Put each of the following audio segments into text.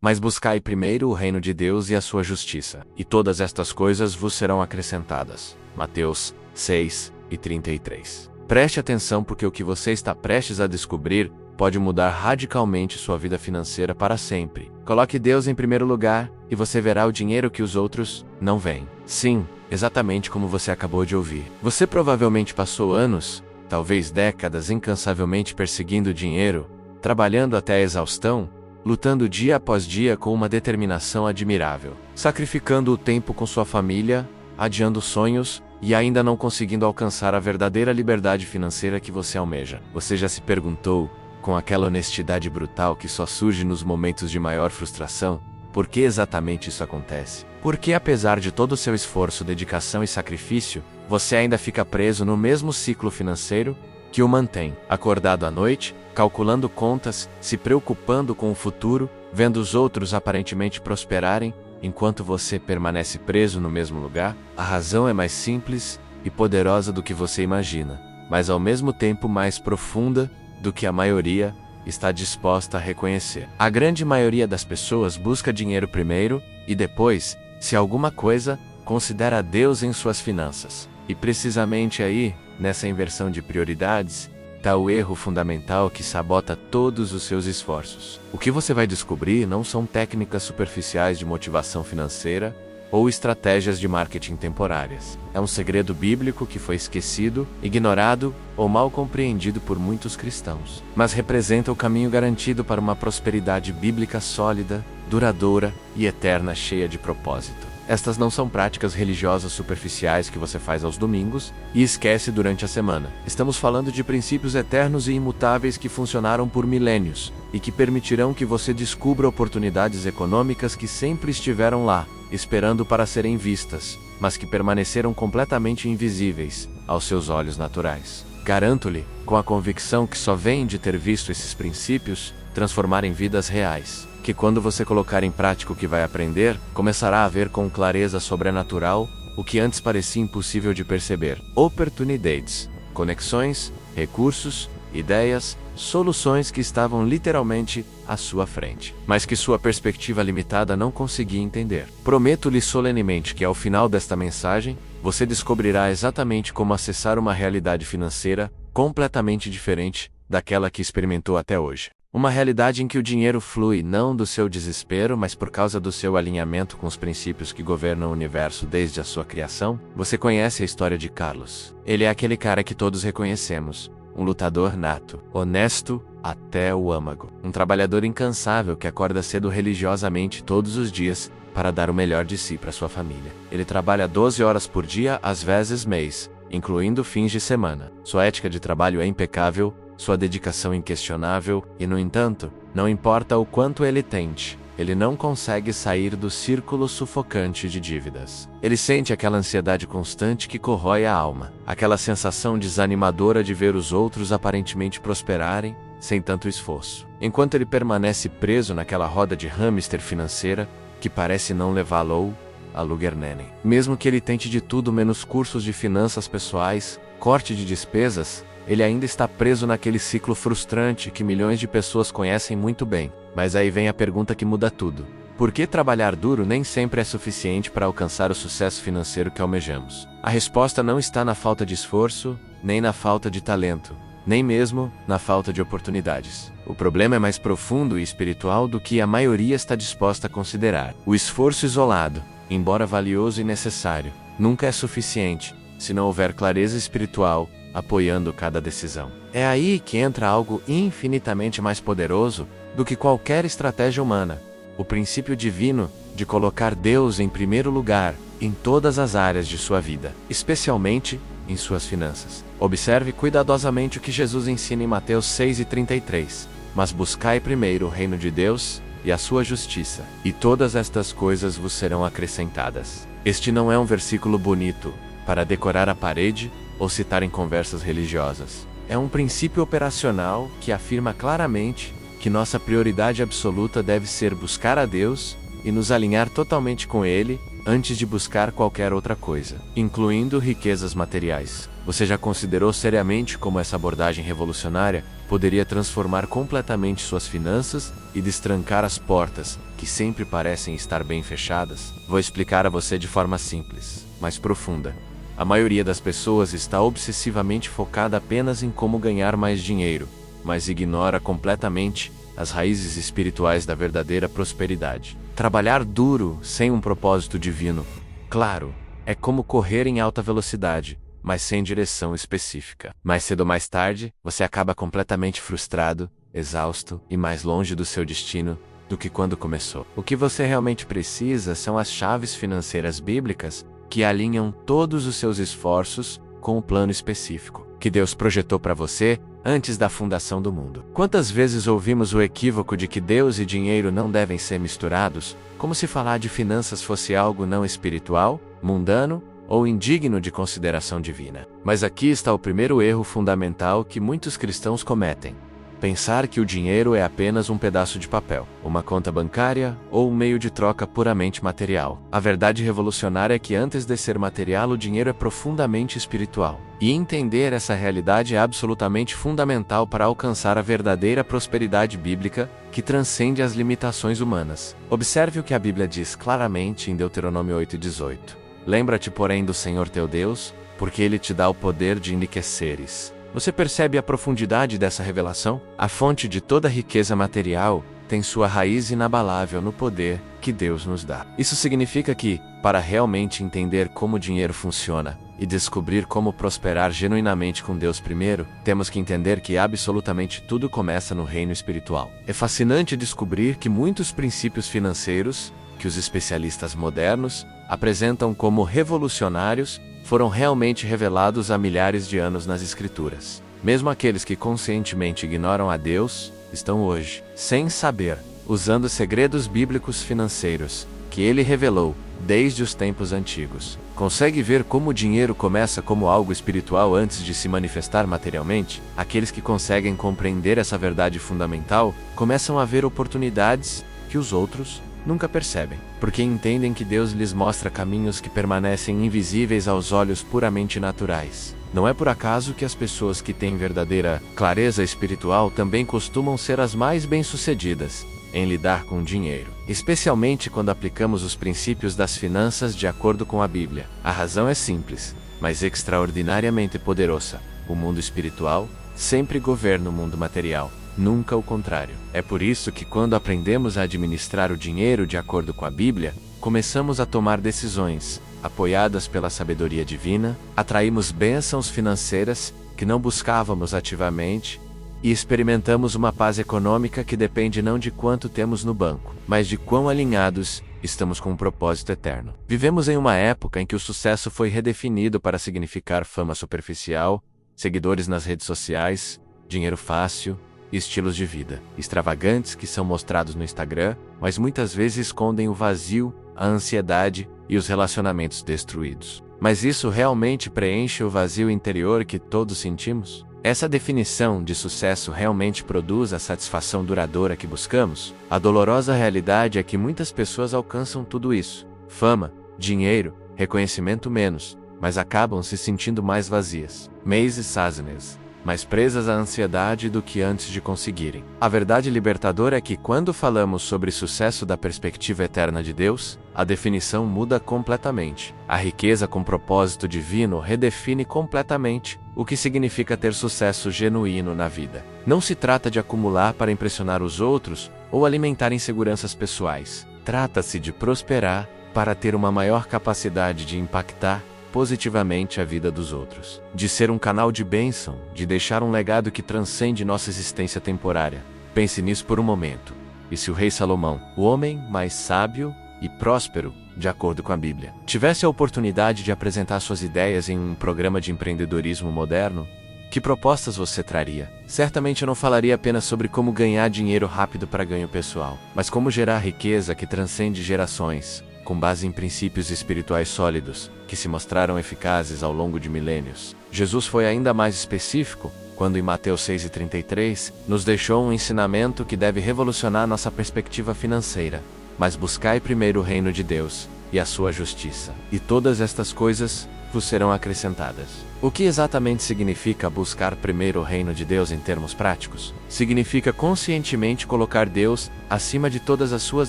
Mas buscai primeiro o reino de Deus e a sua justiça, e todas estas coisas vos serão acrescentadas. Mateus 6:33. Preste atenção, porque o que você está prestes a descobrir pode mudar radicalmente sua vida financeira para sempre. Coloque Deus em primeiro lugar e você verá o dinheiro que os outros não veem. Sim, exatamente como você acabou de ouvir. Você provavelmente passou anos, talvez décadas, incansavelmente perseguindo o dinheiro, trabalhando até a exaustão, lutando dia após dia com uma determinação admirável, sacrificando o tempo com sua família, adiando sonhos e ainda não conseguindo alcançar a verdadeira liberdade financeira que você almeja. Você já se perguntou, com aquela honestidade brutal que só surge nos momentos de maior frustração, por que exatamente isso acontece? Por que, apesar de todo o seu esforço, dedicação e sacrifício, você ainda fica preso no mesmo ciclo financeiro que o mantém, acordado à noite, calculando contas, se preocupando com o futuro, vendo os outros aparentemente prosperarem, enquanto você permanece preso no mesmo lugar? A razão é mais simples e poderosa do que você imagina, mas ao mesmo tempo mais profunda do que a maioria está disposta a reconhecer. A grande maioria das pessoas busca dinheiro primeiro e depois, se alguma coisa, considera Deus em suas finanças. E precisamente aí, nessa inversão de prioridades, está o erro fundamental que sabota todos os seus esforços. O que você vai descobrir não são técnicas superficiais de motivação financeira ou estratégias de marketing temporárias. É um segredo bíblico que foi esquecido, ignorado ou mal compreendido por muitos cristãos, mas representa o caminho garantido para uma prosperidade bíblica sólida, duradoura e eterna, cheia de propósito. Estas não são práticas religiosas superficiais que você faz aos domingos e esquece durante a semana. Estamos falando de princípios eternos e imutáveis que funcionaram por milênios e que permitirão que você descubra oportunidades econômicas que sempre estiveram lá, esperando para serem vistas, mas que permaneceram completamente invisíveis aos seus olhos naturais. Garanto-lhe, com a convicção que só vem de ter visto esses princípios transformar em vidas reais, que quando você colocar em prática o que vai aprender, começará a ver com clareza sobrenatural o que antes parecia impossível de perceber. Oportunidades, conexões, recursos, ideias, soluções que estavam literalmente à sua frente, mas que sua perspectiva limitada não conseguia entender. Prometo-lhe solenemente que ao final desta mensagem, você descobrirá exatamente como acessar uma realidade financeira completamente diferente daquela que experimentou até hoje. Uma realidade em que o dinheiro flui não do seu desespero, mas por causa do seu alinhamento com os princípios que governam o universo desde a sua criação. Você conhece a história de Carlos. Ele é aquele cara que todos reconhecemos. Um lutador nato, honesto até o âmago. Um trabalhador incansável que acorda cedo religiosamente todos os dias para dar o melhor de si para sua família. Ele trabalha 12 horas por dia, às vezes mês, incluindo fins de semana. Sua ética de trabalho é impecável, sua dedicação inquestionável, e no entanto, não importa o quanto ele tente, ele não consegue sair do círculo sufocante de dívidas. Ele sente aquela ansiedade constante que corrói a alma, aquela sensação desanimadora de ver os outros aparentemente prosperarem sem tanto esforço, enquanto ele permanece preso naquela roda de hamster financeira que parece não levá-lo a lugar nenhum. Mesmo que ele tente de tudo menos cursos de finanças pessoais, corte de despesas, ele ainda está preso naquele ciclo frustrante que milhões de pessoas conhecem muito bem. Mas aí vem a pergunta que muda tudo. Por que trabalhar duro nem sempre é suficiente para alcançar o sucesso financeiro que almejamos? A resposta não está na falta de esforço, nem na falta de talento, nem mesmo na falta de oportunidades. O problema é mais profundo e espiritual do que a maioria está disposta a considerar. O esforço isolado, embora valioso e necessário, nunca é suficiente se não houver clareza espiritual apoiando cada decisão. É aí que entra algo infinitamente mais poderoso do que qualquer estratégia humana: o princípio divino de colocar Deus em primeiro lugar em todas as áreas de sua vida, especialmente em suas finanças. Observe cuidadosamente o que Jesus ensina em Mateus 6:33. Mas buscai primeiro o reino de Deus e a sua justiça, e todas estas coisas vos serão acrescentadas. Este não é um versículo bonito para decorar a parede ou citar em conversas religiosas. É um princípio operacional que afirma claramente que nossa prioridade absoluta deve ser buscar a Deus e nos alinhar totalmente com Ele antes de buscar qualquer outra coisa, incluindo riquezas materiais. Você já considerou seriamente como essa abordagem revolucionária poderia transformar completamente suas finanças e destrancar as portas, que sempre parecem estar bem fechadas? Vou explicar a você de forma simples, mas profunda. A maioria das pessoas está obsessivamente focada apenas em como ganhar mais dinheiro, mas ignora completamente as raízes espirituais da verdadeira prosperidade. Trabalhar duro, sem um propósito divino, claro, é como correr em alta velocidade, mas sem direção específica. Mais cedo ou mais tarde, você acaba completamente frustrado, exausto e mais longe do seu destino do que quando começou. O que você realmente precisa são as chaves financeiras bíblicas que alinham todos os seus esforços com o plano específico que Deus projetou para você antes da fundação do mundo. Quantas vezes ouvimos o equívoco de que Deus e dinheiro não devem ser misturados, como se falar de finanças fosse algo não espiritual, mundano ou indigno de consideração divina. Mas aqui está o primeiro erro fundamental que muitos cristãos cometem: pensar que o dinheiro é apenas um pedaço de papel, uma conta bancária ou um meio de troca puramente material. A verdade revolucionária é que antes de ser material, o dinheiro é profundamente espiritual. E entender essa realidade é absolutamente fundamental para alcançar a verdadeira prosperidade bíblica que transcende as limitações humanas. Observe o que a Bíblia diz claramente em Deuteronômio 8:18. Lembra-te, porém, do Senhor teu Deus, porque Ele te dá o poder de enriqueceres. Você percebe a profundidade dessa revelação? A fonte de toda riqueza material tem sua raiz inabalável no poder que Deus nos dá. Isso significa que, para realmente entender como o dinheiro funciona e descobrir como prosperar genuinamente com Deus primeiro, temos que entender que absolutamente tudo começa no reino espiritual. É fascinante descobrir que muitos princípios financeiros que os especialistas modernos apresentam como revolucionários foram realmente revelados há milhares de anos nas Escrituras. Mesmo aqueles que conscientemente ignoram a Deus, estão hoje, sem saber, usando segredos bíblicos financeiros que Ele revelou desde os tempos antigos. Consegue ver como o dinheiro começa como algo espiritual antes de se manifestar materialmente? Aqueles que conseguem compreender essa verdade fundamental começam a ver oportunidades que os outros nunca percebem, porque entendem que Deus lhes mostra caminhos que permanecem invisíveis aos olhos puramente naturais. Não é por acaso que as pessoas que têm verdadeira clareza espiritual também costumam ser as mais bem-sucedidas em lidar com o dinheiro, especialmente quando aplicamos os princípios das finanças de acordo com a Bíblia. A razão é simples, mas extraordinariamente poderosa. O mundo espiritual sempre governa o mundo material, nunca o contrário. É por isso que quando aprendemos a administrar o dinheiro de acordo com a Bíblia, começamos a tomar decisões apoiadas pela sabedoria divina, atraímos bênçãos financeiras que não buscávamos ativamente e experimentamos uma paz econômica que depende não de quanto temos no banco, mas de quão alinhados estamos com um propósito eterno. Vivemos em uma época em que o sucesso foi redefinido para significar fama superficial, seguidores nas redes sociais, dinheiro fácil e estilos de vida extravagantes que são mostrados no Instagram, mas muitas vezes escondem o vazio, a ansiedade e os relacionamentos destruídos. Mas isso realmente preenche o vazio interior que todos sentimos? Essa definição de sucesso realmente produz a satisfação duradoura que buscamos? A dolorosa realidade é que muitas pessoas alcançam tudo isso: fama, dinheiro, reconhecimento menos, mas acabam se sentindo mais vazias. Macy Saznes, mais presas à ansiedade do que antes de conseguirem. A verdade libertadora é que quando falamos sobre sucesso da perspectiva eterna de Deus, a definição muda completamente. A riqueza com propósito divino redefine completamente o que significa ter sucesso genuíno na vida. Não se trata de acumular para impressionar os outros ou alimentar inseguranças pessoais. Trata-se de prosperar para ter uma maior capacidade de impactar positivamente a vida dos outros, de ser um canal de bênção, de deixar um legado que transcende nossa existência temporária. Pense nisso por um momento. E se o rei Salomão, o homem mais sábio e próspero, de acordo com a Bíblia, tivesse a oportunidade de apresentar suas ideias em um programa de empreendedorismo moderno, que propostas você traria? Certamente não falaria apenas sobre como ganhar dinheiro rápido para ganho pessoal, mas como gerar riqueza que transcende gerações, com base em princípios espirituais sólidos, que se mostraram eficazes ao longo de milênios. Jesus foi ainda mais específico, quando em Mateus 6:33, nos deixou um ensinamento que deve revolucionar nossa perspectiva financeira. Mas buscai primeiro o reino de Deus, e a sua justiça. E todas estas coisas vos serão acrescentadas. O que exatamente significa buscar primeiro o reino de Deus em termos práticos? Significa conscientemente colocar Deus acima de todas as suas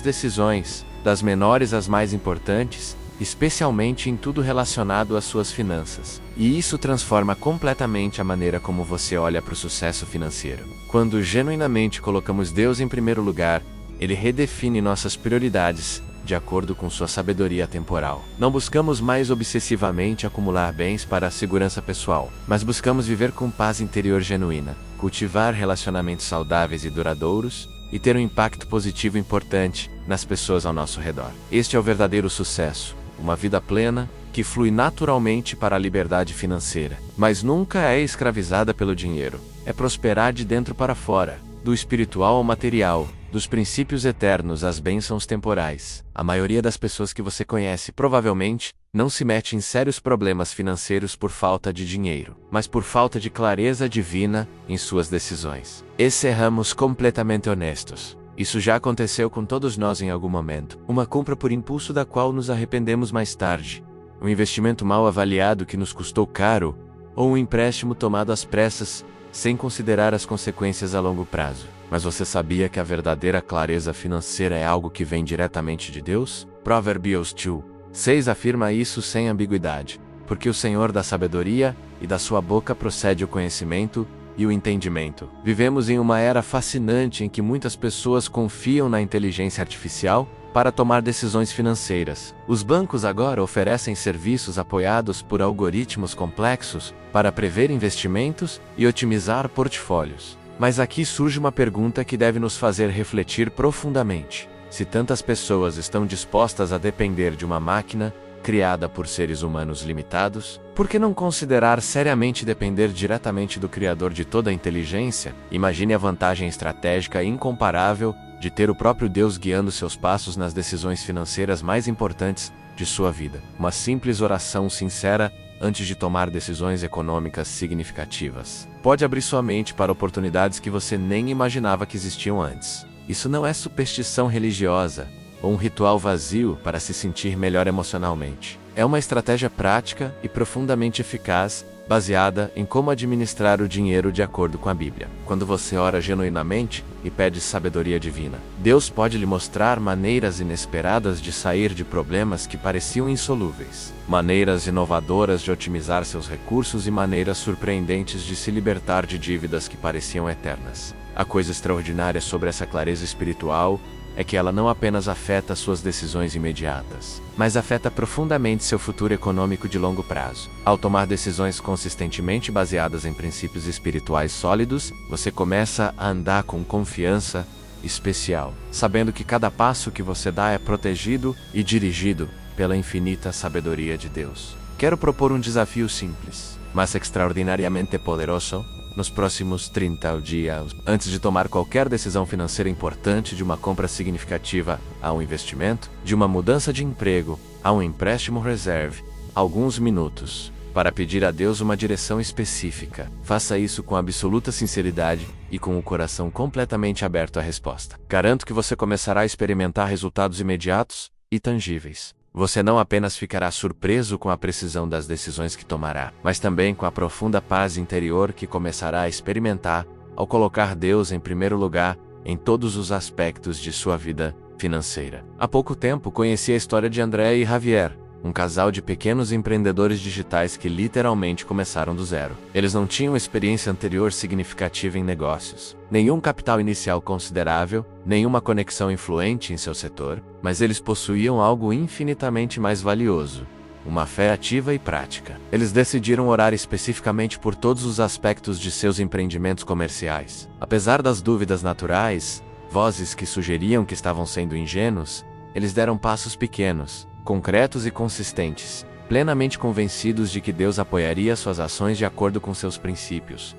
decisões, das menores às mais importantes, especialmente em tudo relacionado às suas finanças. E isso transforma completamente a maneira como você olha para o sucesso financeiro. Quando genuinamente colocamos Deus em primeiro lugar, Ele redefine nossas prioridades de acordo com sua sabedoria temporal. Não buscamos mais obsessivamente acumular bens para a segurança pessoal, mas buscamos viver com paz interior genuína, cultivar relacionamentos saudáveis e duradouros, e ter um impacto positivo importante nas pessoas ao nosso redor. Este é o verdadeiro sucesso, uma vida plena, que flui naturalmente para a liberdade financeira, mas nunca é escravizada pelo dinheiro. É prosperar de dentro para fora, do espiritual ao material, dos princípios eternos às bênçãos temporais. A maioria das pessoas que você conhece provavelmente não se mete em sérios problemas financeiros por falta de dinheiro, mas por falta de clareza divina em suas decisões. E serramos completamente honestos. Isso já aconteceu com todos nós em algum momento. Uma compra por impulso da qual nos arrependemos mais tarde. Um investimento mal avaliado que nos custou caro, ou um empréstimo tomado às pressas, sem considerar as consequências a longo prazo. Mas você sabia que a verdadeira clareza financeira é algo que vem diretamente de Deus? Provérbios 2:6 afirma isso sem ambiguidade. Porque o Senhor dá sabedoria, e da sua boca procede o conhecimento e o entendimento. Vivemos em uma era fascinante em que muitas pessoas confiam na inteligência artificial para tomar decisões financeiras. Os bancos agora oferecem serviços apoiados por algoritmos complexos para prever investimentos e otimizar portfólios. Mas aqui surge uma pergunta que deve nos fazer refletir profundamente. Se tantas pessoas estão dispostas a depender de uma máquina criada por seres humanos limitados, por que não considerar seriamente depender diretamente do Criador de toda a inteligência? Imagine a vantagem estratégica incomparável de ter o próprio Deus guiando seus passos nas decisões financeiras mais importantes de sua vida. Uma simples oração sincera antes de tomar decisões econômicas significativas pode abrir sua mente para oportunidades que você nem imaginava que existiam antes. Isso não é superstição religiosa ou um ritual vazio para se sentir melhor emocionalmente. É uma estratégia prática e profundamente eficaz, baseada em como administrar o dinheiro de acordo com a Bíblia. Quando você ora genuinamente e pede sabedoria divina, Deus pode lhe mostrar maneiras inesperadas de sair de problemas que pareciam insolúveis, maneiras inovadoras de otimizar seus recursos e maneiras surpreendentes de se libertar de dívidas que pareciam eternas. A coisa extraordinária sobre essa clareza espiritual é que ela não apenas afeta suas decisões imediatas, mas afeta profundamente seu futuro econômico de longo prazo. Ao tomar decisões consistentemente baseadas em princípios espirituais sólidos, você começa a andar com confiança especial, sabendo que cada passo que você dá é protegido e dirigido pela infinita sabedoria de Deus. Quero propor um desafio simples, mas extraordinariamente poderoso, nos próximos 30 dias, antes de tomar qualquer decisão financeira importante, de uma compra significativa a um investimento, de uma mudança de emprego a um empréstimo, reserve alguns minutos para pedir a Deus uma direção específica. Faça isso com absoluta sinceridade e com o coração completamente aberto à resposta. Garanto que você começará a experimentar resultados imediatos e tangíveis. Você não apenas ficará surpreso com a precisão das decisões que tomará, mas também com a profunda paz interior que começará a experimentar ao colocar Deus em primeiro lugar em todos os aspectos de sua vida financeira. Há pouco tempo conheci a história de André e Javier, um casal de pequenos empreendedores digitais que literalmente começaram do zero. Eles não tinham experiência anterior significativa em negócios, nenhum capital inicial considerável, nenhuma conexão influente em seu setor, mas eles possuíam algo infinitamente mais valioso: uma fé ativa e prática. Eles decidiram orar especificamente por todos os aspectos de seus empreendimentos comerciais. Apesar das dúvidas naturais, vozes que sugeriam que estavam sendo ingênuos, eles deram passos pequenos, concretos e consistentes, plenamente convencidos de que Deus apoiaria suas ações de acordo com seus princípios.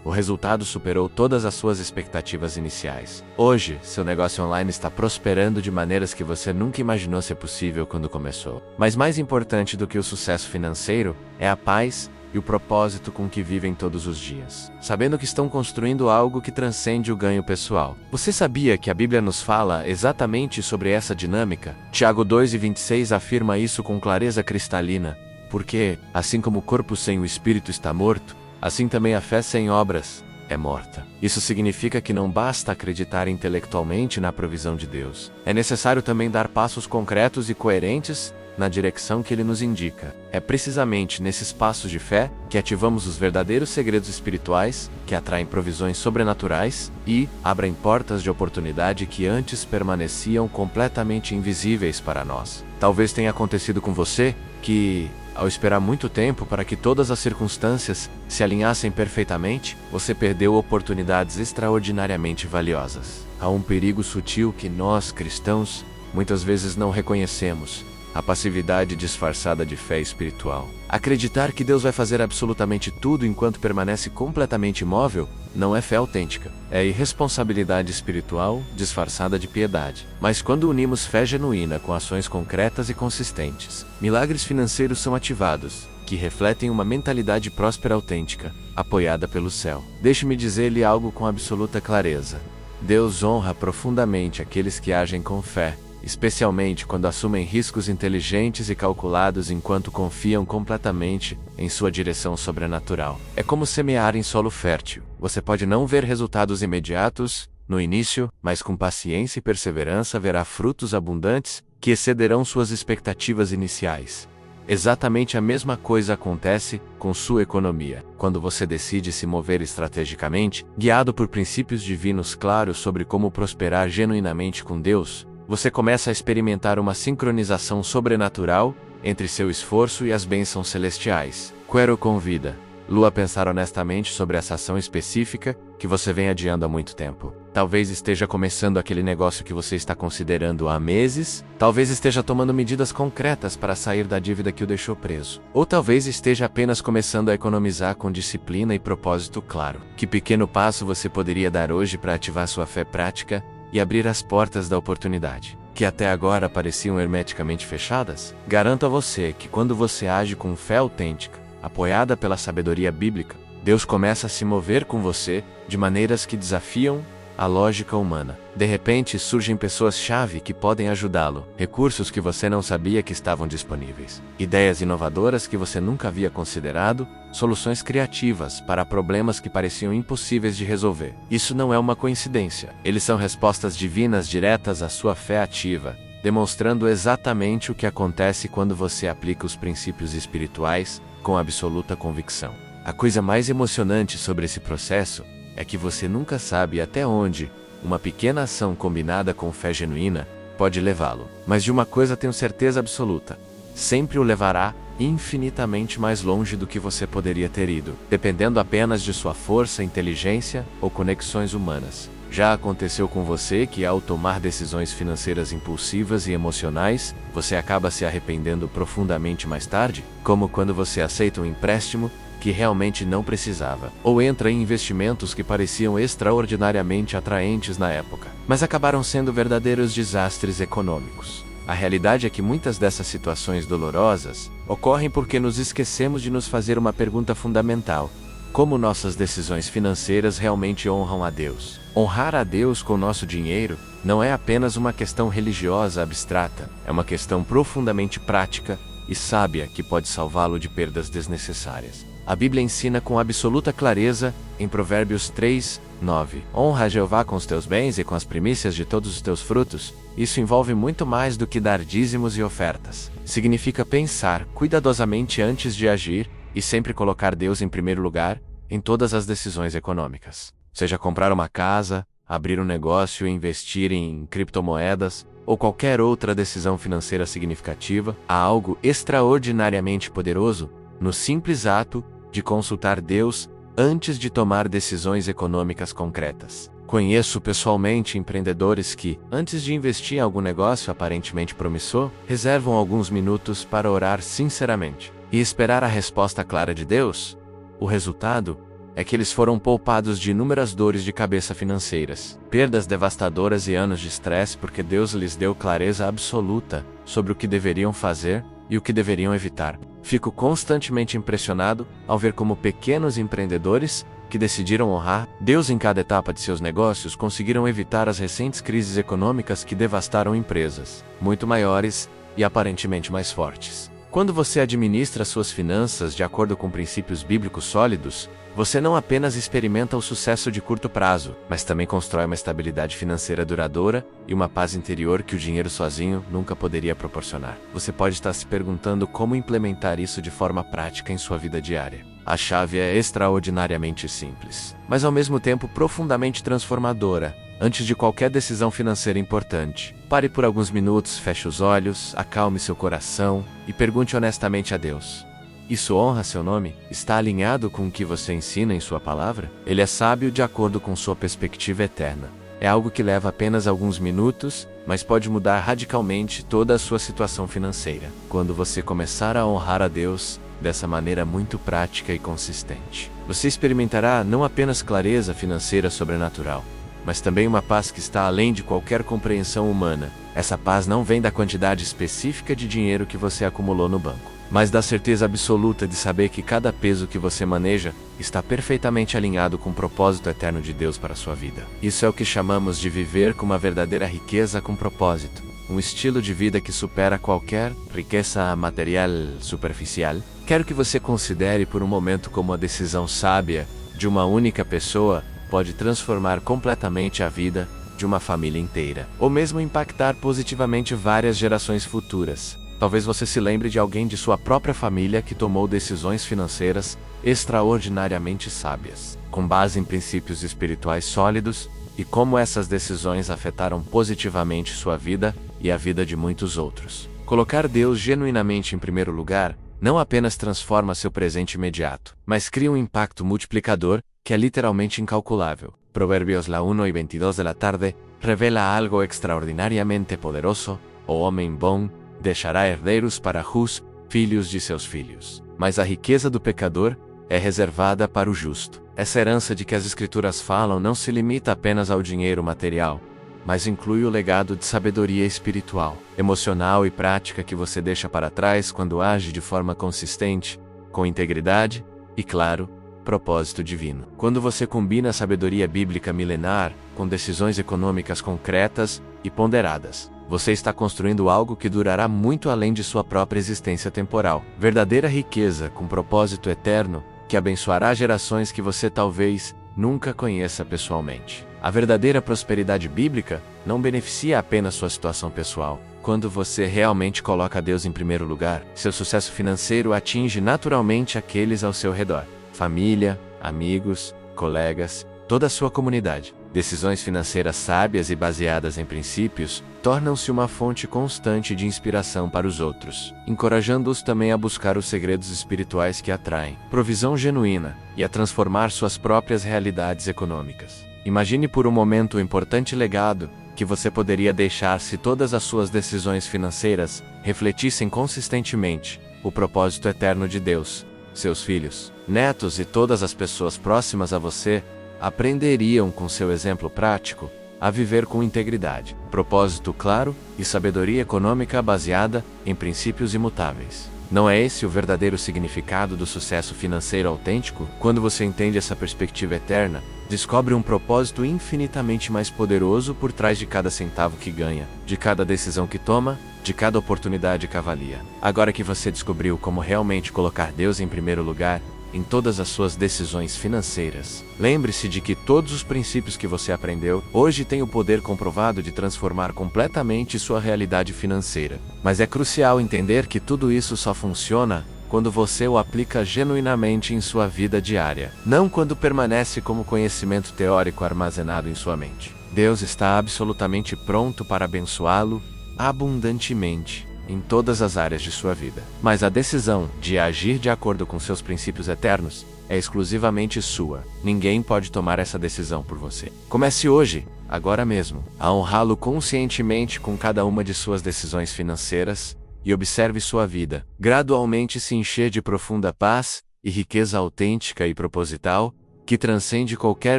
O resultado superou todas as suas expectativas iniciais. Hoje, seu negócio online está prosperando de maneiras que você nunca imaginou ser possível quando começou. Mas mais importante do que o sucesso financeiro é a paz e o propósito com que vivem todos os dias, sabendo que estão construindo algo que transcende o ganho pessoal. Você sabia que a Bíblia nos fala exatamente sobre essa dinâmica? Tiago 2:26 afirma isso com clareza cristalina, porque, assim como o corpo sem o espírito está morto, assim também a fé sem obras é morta. Isso significa que não basta acreditar intelectualmente na provisão de Deus. É necessário também dar passos concretos e coerentes na direção que Ele nos indica. É precisamente nesses passos de fé que ativamos os verdadeiros segredos espirituais, que atraem provisões sobrenaturais e abrem portas de oportunidade que antes permaneciam completamente invisíveis para nós. Talvez tenha acontecido com você que, ao esperar muito tempo para que todas as circunstâncias se alinhassem perfeitamente, você perdeu oportunidades extraordinariamente valiosas. Há um perigo sutil que nós, cristãos, muitas vezes não reconhecemos: a passividade disfarçada de fé espiritual. Acreditar que Deus vai fazer absolutamente tudo enquanto permanece completamente imóvel não é fé autêntica. É irresponsabilidade espiritual disfarçada de piedade. Mas quando unimos fé genuína com ações concretas e consistentes, milagres financeiros são ativados, que refletem uma mentalidade próspera autêntica, apoiada pelo céu. Deixe-me dizer-lhe algo com absoluta clareza. Deus honra profundamente aqueles que agem com fé, especialmente quando assumem riscos inteligentes e calculados enquanto confiam completamente em sua direção sobrenatural. É como semear em solo fértil. Você pode não ver resultados imediatos no início, mas com paciência e perseverança verá frutos abundantes que excederão suas expectativas iniciais. Exatamente a mesma coisa acontece com sua economia. Quando você decide se mover estrategicamente, guiado por princípios divinos claros sobre como prosperar genuinamente com Deus, você começa a experimentar uma sincronização sobrenatural entre seu esforço e as bênçãos celestiais. Quero convida Lu a pensar honestamente sobre essa ação específica que você vem adiando há muito tempo. Talvez esteja começando aquele negócio que você está considerando há meses, talvez esteja tomando medidas concretas para sair da dívida que o deixou preso, ou talvez esteja apenas começando a economizar com disciplina e propósito claro. Que pequeno passo você poderia dar hoje para ativar sua fé prática e abrir as portas da oportunidade, que até agora pareciam hermeticamente fechadas? Garanto a você que quando você age com fé autêntica, apoiada pela sabedoria bíblica, Deus começa a se mover com você de maneiras que desafiam a lógica humana. De repente surgem pessoas-chave que podem ajudá-lo, recursos que você não sabia que estavam disponíveis, ideias inovadoras que você nunca havia considerado, soluções criativas para problemas que pareciam impossíveis de resolver. Isso não é uma coincidência. Eles são respostas divinas diretas à sua fé ativa, demonstrando exatamente o que acontece quando você aplica os princípios espirituais com absoluta convicção. A coisa mais emocionante sobre esse processo é que você nunca sabe até onde uma pequena ação combinada com fé genuína pode levá-lo. Mas de uma coisa tenho certeza absoluta: sempre o levará infinitamente mais longe do que você poderia ter ido, dependendo apenas de sua força, inteligência ou conexões humanas. Já aconteceu com você que, ao tomar decisões financeiras impulsivas e emocionais, você acaba se arrependendo profundamente mais tarde? Como quando você aceita um empréstimo que realmente não precisava, ou entra em investimentos que pareciam extraordinariamente atraentes na época, mas acabaram sendo verdadeiros desastres econômicos. A realidade é que muitas dessas situações dolorosas ocorrem porque nos esquecemos de nos fazer uma pergunta fundamental: como nossas decisões financeiras realmente honram a Deus? Honrar a Deus com nosso dinheiro não é apenas uma questão religiosa abstrata, é uma questão profundamente prática e sábia que pode salvá-lo de perdas desnecessárias. A Bíblia ensina com absoluta clareza, em Provérbios 3:9, honra a Jeová com os teus bens e com as primícias de todos os teus frutos. Isso envolve muito mais do que dar dízimos e ofertas. Significa pensar cuidadosamente antes de agir e sempre colocar Deus em primeiro lugar em todas as decisões econômicas. Seja comprar uma casa, abrir um negócio, investir em criptomoedas ou qualquer outra decisão financeira significativa, há algo extraordinariamente poderoso no simples ato de consultar Deus antes de tomar decisões econômicas concretas. Conheço pessoalmente empreendedores que, antes de investir em algum negócio aparentemente promissor, reservam alguns minutos para orar sinceramente e esperar a resposta clara de Deus. O resultado é que eles foram poupados de inúmeras dores de cabeça financeiras, perdas devastadoras e anos de estresse porque Deus lhes deu clareza absoluta sobre o que deveriam fazer e o que deveriam evitar. Fico constantemente impressionado ao ver como pequenos empreendedores que decidiram honrar Deus em cada etapa de seus negócios conseguiram evitar as recentes crises econômicas que devastaram empresas, muito maiores e aparentemente mais fortes. Quando você administra suas finanças de acordo com princípios bíblicos sólidos, você não apenas experimenta o sucesso de curto prazo, mas também constrói uma estabilidade financeira duradoura e uma paz interior que o dinheiro sozinho nunca poderia proporcionar. Você pode estar se perguntando como implementar isso de forma prática em sua vida diária. A chave é extraordinariamente simples, mas ao mesmo tempo profundamente transformadora. Antes de qualquer decisão financeira importante, pare por alguns minutos, feche os olhos, acalme seu coração e pergunte honestamente a Deus: isso honra seu nome? Está alinhado com o que você ensina em sua palavra? Ele é sábio de acordo com sua perspectiva eterna. É algo que leva apenas alguns minutos, mas pode mudar radicalmente toda a sua situação financeira, quando você começar a honrar a Deus dessa maneira muito prática e consistente. Você experimentará não apenas clareza financeira sobrenatural, mas também uma paz que está além de qualquer compreensão humana. Essa paz não vem da quantidade específica de dinheiro que você acumulou no banco, mas da certeza absoluta de saber que cada peso que você maneja está perfeitamente alinhado com o propósito eterno de Deus para a sua vida. Isso é o que chamamos de viver com uma verdadeira riqueza com propósito, um estilo de vida que supera qualquer riqueza material superficial. Quero que você considere por um momento como a decisão sábia de uma única pessoa pode transformar completamente a vida de uma família inteira, ou mesmo impactar positivamente várias gerações futuras. Talvez você se lembre de alguém de sua própria família que tomou decisões financeiras extraordinariamente sábias, com base em princípios espirituais sólidos, e como essas decisões afetaram positivamente sua vida e a vida de muitos outros. Colocar Deus genuinamente em primeiro lugar não apenas transforma seu presente imediato, mas cria um impacto multiplicador que é literalmente incalculável. Provérbios 1:22 da tarde revela algo extraordinariamente poderoso: o homem bom deixará herdeiros para os filhos de seus filhos. Mas a riqueza do pecador é reservada para o justo. Essa herança de que as Escrituras falam não se limita apenas ao dinheiro material, mas inclui o legado de sabedoria espiritual, emocional e prática que você deixa para trás quando age de forma consistente, com integridade e, claro, propósito divino. Quando você combina a sabedoria bíblica milenar com decisões econômicas concretas e ponderadas, você está construindo algo que durará muito além de sua própria existência temporal. Verdadeira riqueza com propósito eterno que abençoará gerações que você talvez nunca conheça pessoalmente. A verdadeira prosperidade bíblica não beneficia apenas sua situação pessoal. Quando você realmente coloca Deus em primeiro lugar, seu sucesso financeiro atinge naturalmente aqueles ao seu redor: família, amigos, colegas, toda a sua comunidade. Decisões financeiras sábias e baseadas em princípios tornam-se uma fonte constante de inspiração para os outros, encorajando-os também a buscar os segredos espirituais que atraem provisão genuína e a transformar suas próprias realidades econômicas. Imagine por um momento o importante legado que você poderia deixar se todas as suas decisões financeiras refletissem consistentemente o propósito eterno de Deus. Seus filhos, netos e todas as pessoas próximas a você aprenderiam com seu exemplo prático a viver com integridade, propósito claro e sabedoria econômica baseada em princípios imutáveis. Não é esse o verdadeiro significado do sucesso financeiro autêntico? Quando você entende essa perspectiva eterna, descobre um propósito infinitamente mais poderoso por trás de cada centavo que ganha, de cada decisão que toma, de cada oportunidade que avalia. Agora que você descobriu como realmente colocar Deus em primeiro lugar em todas as suas decisões financeiras, lembre-se de que todos os princípios que você aprendeu hoje têm o poder comprovado de transformar completamente sua realidade financeira. Mas é crucial entender que tudo isso só funciona quando você o aplica genuinamente em sua vida diária, não quando permanece como conhecimento teórico armazenado em sua mente. Deus está absolutamente pronto para abençoá-lo abundantemente em todas as áreas de sua vida. Mas a decisão de agir de acordo com seus princípios eternos é exclusivamente sua. Ninguém pode tomar essa decisão por você. Comece hoje, agora mesmo, a honrá-lo conscientemente com cada uma de suas decisões financeiras e observe sua vida gradualmente se encher de profunda paz e riqueza autêntica e proposital que transcende qualquer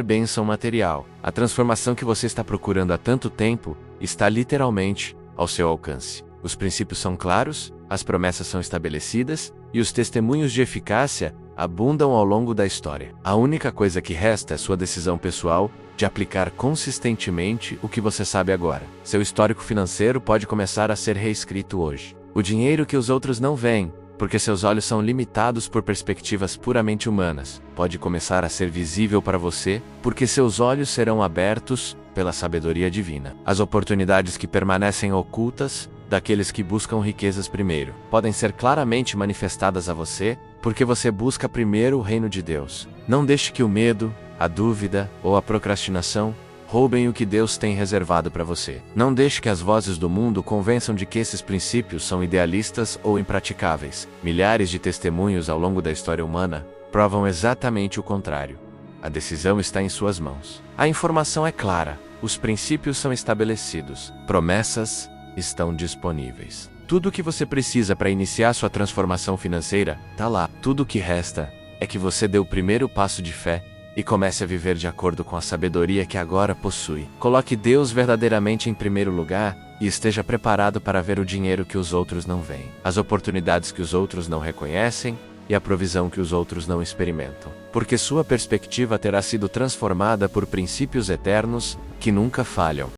bênção material. A transformação que você está procurando há tanto tempo está literalmente ao seu alcance. Os princípios são claros, as promessas são estabelecidas, e os testemunhos de eficácia abundam ao longo da história. A única coisa que resta é sua decisão pessoal de aplicar consistentemente o que você sabe agora. Seu histórico financeiro pode começar a ser reescrito hoje. O dinheiro que os outros não veem, porque seus olhos são limitados por perspectivas puramente humanas, pode começar a ser visível para você, porque seus olhos serão abertos pela sabedoria divina. As oportunidades que permanecem ocultas daqueles que buscam riquezas primeiro podem ser claramente manifestadas a você, porque você busca primeiro o reino de Deus. Não deixe que o medo, a dúvida ou a procrastinação roubem o que Deus tem reservado para você. Não deixe que as vozes do mundo convençam de que esses princípios são idealistas ou impraticáveis. Milhares de testemunhos ao longo da história humana provam exatamente o contrário. A decisão está em suas mãos. A informação é clara, os princípios são estabelecidos, promessas estão disponíveis. Tudo o que você precisa para iniciar sua transformação financeira está lá. Tudo o que resta é que você dê o primeiro passo de fé e comece a viver de acordo com a sabedoria que agora possui. Coloque Deus verdadeiramente em primeiro lugar e esteja preparado para ver o dinheiro que os outros não veem, as oportunidades que os outros não reconhecem e a provisão que os outros não experimentam. Porque sua perspectiva terá sido transformada por princípios eternos que nunca falham.